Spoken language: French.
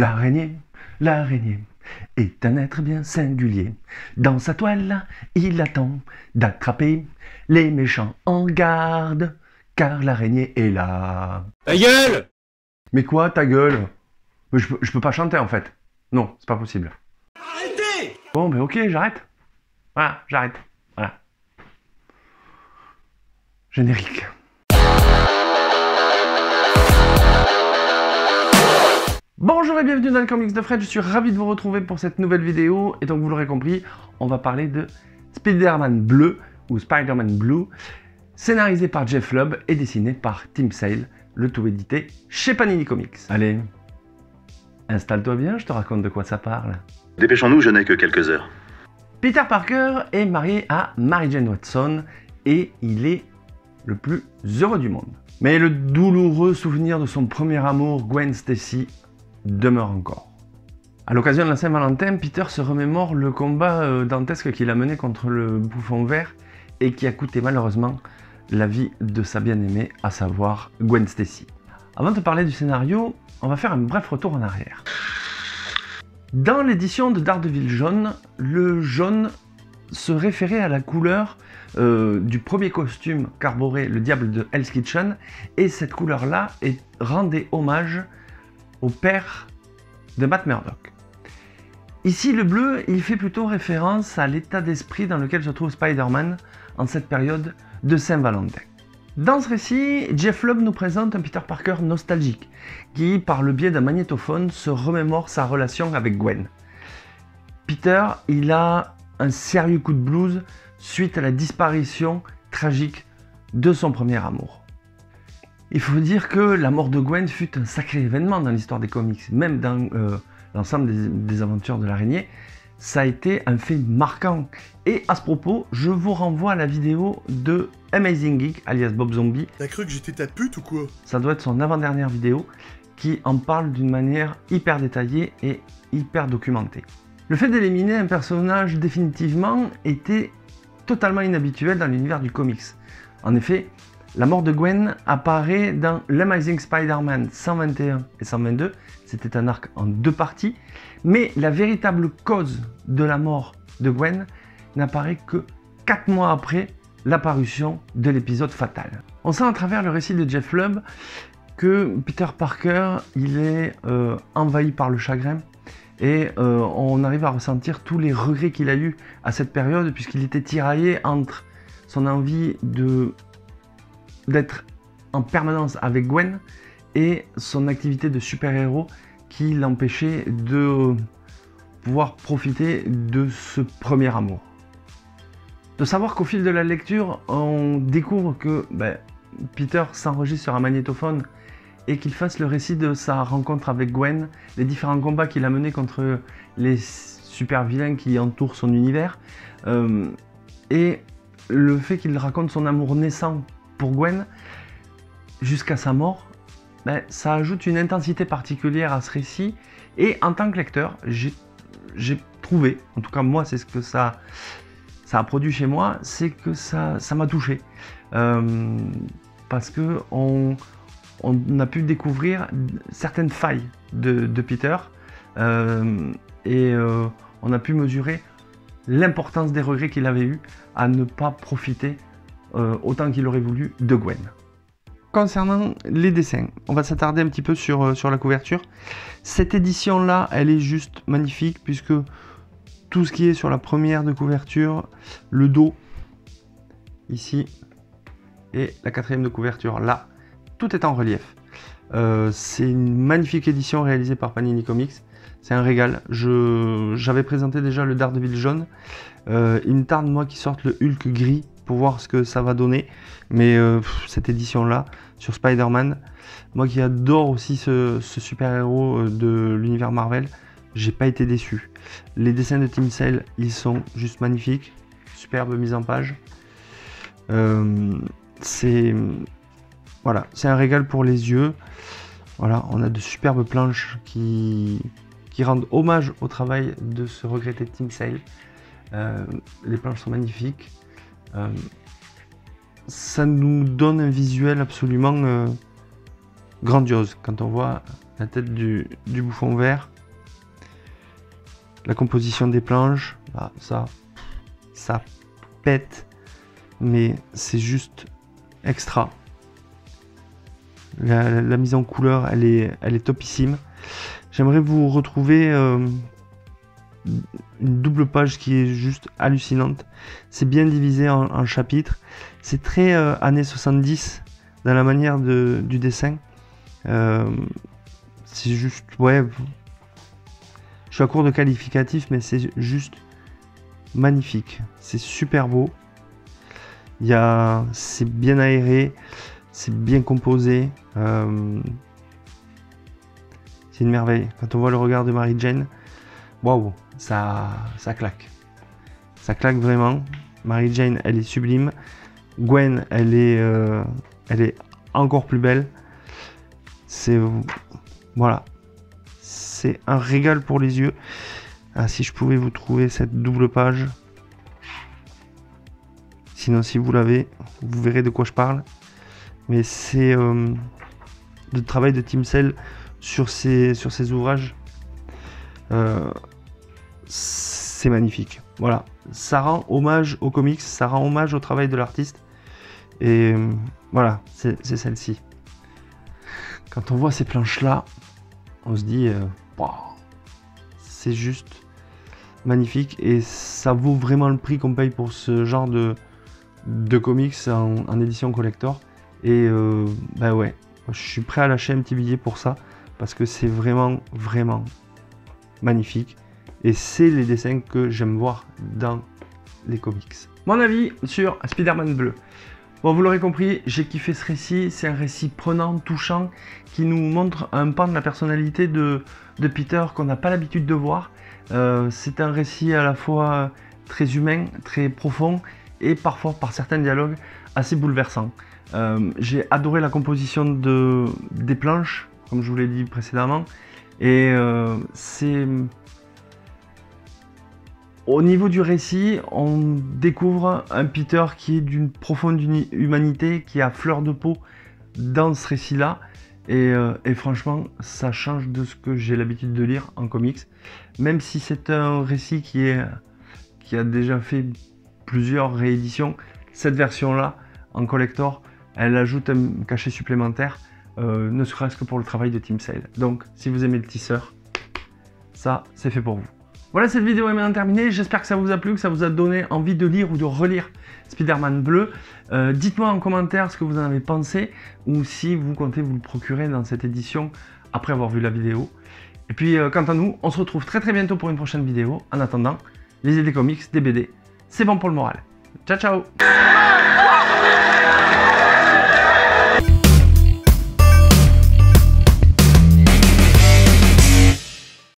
L'araignée est un être bien singulier. Dans sa toile, il attend d'attraper les méchants en garde, car l'araignée est là. Ta gueule! Mais quoi, ta gueule? Je peux pas chanter en fait. Non, c'est pas possible. Arrêtez! Bon, mais ok, j'arrête. Voilà, j'arrête. Voilà. Générique. Bonjour et bienvenue dans le Comics de Fred, je suis ravi de vous retrouver pour cette nouvelle vidéo. Et donc vous l'aurez compris, on va parler de Spider-Man Bleu, ou Spider-Man Blue, scénarisé par Jeff Lubb et dessiné par Tim Sale, le tout édité chez Panini Comics. Allez, installe-toi bien, je te raconte de quoi ça parle. Dépêchons-nous, je n'ai que quelques heures. Peter Parker est marié à Mary Jane Watson et il est le plus heureux du monde. Mais le douloureux souvenir de son premier amour, Gwen Stacy, demeure encore. À l'occasion de la Saint-Valentin, Peter se remémore le combat dantesque qu'il a mené contre le bouffon vert et qui a coûté malheureusement la vie de sa bien-aimée, à savoir Gwen Stacy. Avant de parler du scénario, on va faire un bref retour en arrière. Dans l'édition de Daredevil jaune, le jaune se référait à la couleur du premier costume qu'arborait le diable de Hell's Kitchen, et cette couleur-là rendait hommage au père de Matt Murdock. Ici, le bleu, il fait plutôt référence à l'état d'esprit dans lequel se trouve Spider-Man en cette période de Saint-Valentin. Dans ce récit, Jeff Lubb nous présente un Peter Parker nostalgique, qui, par le biais d'un magnétophone, se remémore sa relation avec Gwen. Peter, il a un sérieux coup de blues suite à la disparition tragique de son premier amour. Il faut dire que la mort de Gwen fut un sacré événement dans l'histoire des comics, même dans l'ensemble des aventures de l'araignée. Ça a été un fait marquant. Et à ce propos, je vous renvoie à la vidéo de Amazing Geek, alias Bob Zombie. T'as cru que j'étais ta pute ou quoi? Ça doit être son avant-dernière vidéo, qui en parle d'une manière hyper détaillée et hyper documentée. Le fait d'éliminer un personnage définitivement était totalement inhabituel dans l'univers du comics. En effet, la mort de Gwen apparaît dans l'Amazing Spider-Man 121 et 122, c'était un arc en deux parties, mais la véritable cause de la mort de Gwen n'apparaît que 4 mois après l'apparition de l'épisode fatal. On sent à travers le récit de Jeff Lubb que Peter Parker, il est envahi par le chagrin, et on arrive à ressentir tous les regrets qu'il a eu à cette période, puisqu'il était tiraillé entre son envie d'être en permanence avec Gwen et son activité de super-héros qui l'empêchait de pouvoir profiter de ce premier amour. De savoir qu'au fil de la lecture, on découvre que Peter s'enregistre sur un magnétophone et qu'il fasse le récit de sa rencontre avec Gwen, les différents combats qu'il a menés contre les super-vilains qui entourent son univers, et le fait qu'il raconte son amour naissant pour Gwen jusqu'à sa mort, ça ajoute une intensité particulière à ce récit. Et en tant que lecteur, j'ai trouvé, en tout cas moi c'est ce que ça a produit chez moi, c'est que ça m'a touché, parce que on a pu découvrir certaines failles de Peter, et on a pu mesurer l'importance des regrets qu'il avait eu à ne pas profiter autant qu'il aurait voulu de Gwen. Concernant les dessins, on va s'attarder un petit peu sur la couverture. Cette édition-là, elle est juste magnifique, puisque tout ce qui est sur la première de couverture, le dos, ici, et la quatrième de couverture, là, tout est en relief. C'est une magnifique édition réalisée par Panini Comics. C'est un régal. J'avais présenté déjà le Daredevil jaune. Il me tarde, moi, qu'il sorte le Hulk gris pour voir ce que ça va donner. Mais cette édition-là, sur Spider-Man, moi qui adore aussi ce super-héros de l'univers Marvel, j'ai pas été déçu. Les dessins de Tim Sale, ils sont juste magnifiques. Superbe mise en page. Voilà, c'est un régal pour les yeux. Voilà, on a de superbes planches qui rendent hommage au travail de ce regretté Tim Sale. Les planches sont magnifiques. Ça nous donne un visuel absolument grandiose quand on voit la tête du bouffon vert. La composition des planches, bah, ça pète, mais c'est juste extra. La mise en couleur, elle est topissime. J'aimerais vous retrouver une double page qui est juste hallucinante. C'est bien divisé en chapitres. C'est très années 70 dans la manière du dessin. C'est juste, ouais, je suis à court de qualificatifs, mais c'est juste magnifique. C'est super beau. C'est bien aéré, c'est bien composé. C'est une merveille. Quand on voit le regard de Mary Jane, waouh, ça claque. Ça claque vraiment. Mary Jane, elle est sublime. Gwen, elle est encore plus belle. Voilà. C'est un régal pour les yeux. Ah, si je pouvais vous trouver cette double page. Sinon, si vous l'avez, vous verrez de quoi je parle. Mais c'est le travail de Tim Sale sur ces ouvrages. C'est magnifique. Voilà. Ça rend hommage aux comics, ça rend hommage au travail de l'artiste. Et voilà, c'est celle-ci. Quand on voit ces planches-là, on se dit, wow, c'est juste magnifique. Et ça vaut vraiment le prix qu'on paye pour ce genre de comics en édition collector. Et bah ouais, je suis prêt à lâcher un petit billet pour ça. Parce que c'est vraiment, vraiment magnifique. Et c'est les dessins que j'aime voir dans les comics. Mon avis sur Spider-Man bleu. Bon, vous l'aurez compris, j'ai kiffé ce récit. C'est un récit prenant, touchant, qui nous montre un pan de la personnalité de Peter qu'on n'a pas l'habitude de voir. C'est un récit à la fois très humain, très profond, et parfois, par certains dialogues, assez bouleversant. J'ai adoré la composition des planches, comme je vous l'ai dit précédemment. Et c'est... Au niveau du récit, on découvre un Peter qui est d'une profonde humanité, qui est à fleur de peau dans ce récit-là. Et franchement, ça change de ce que j'ai l'habitude de lire en comics. Même si c'est un récit qui a déjà fait plusieurs rééditions, cette version-là, en collector, elle ajoute un cachet supplémentaire, ne serait-ce que pour le travail de Tim Sale. Donc, si vous aimez le tisseur, ça, c'est fait pour vous. Voilà, cette vidéo est maintenant terminée. J'espère que ça vous a plu, que ça vous a donné envie de lire ou de relire Spider-Man bleu. Dites-moi en commentaire ce que vous en avez pensé, ou si vous comptez vous le procurer dans cette édition après avoir vu la vidéo. Et puis, quant à nous, on se retrouve très très bientôt pour une prochaine vidéo. En attendant, lisez des comics, des BD, c'est bon pour le moral. Ciao ciao!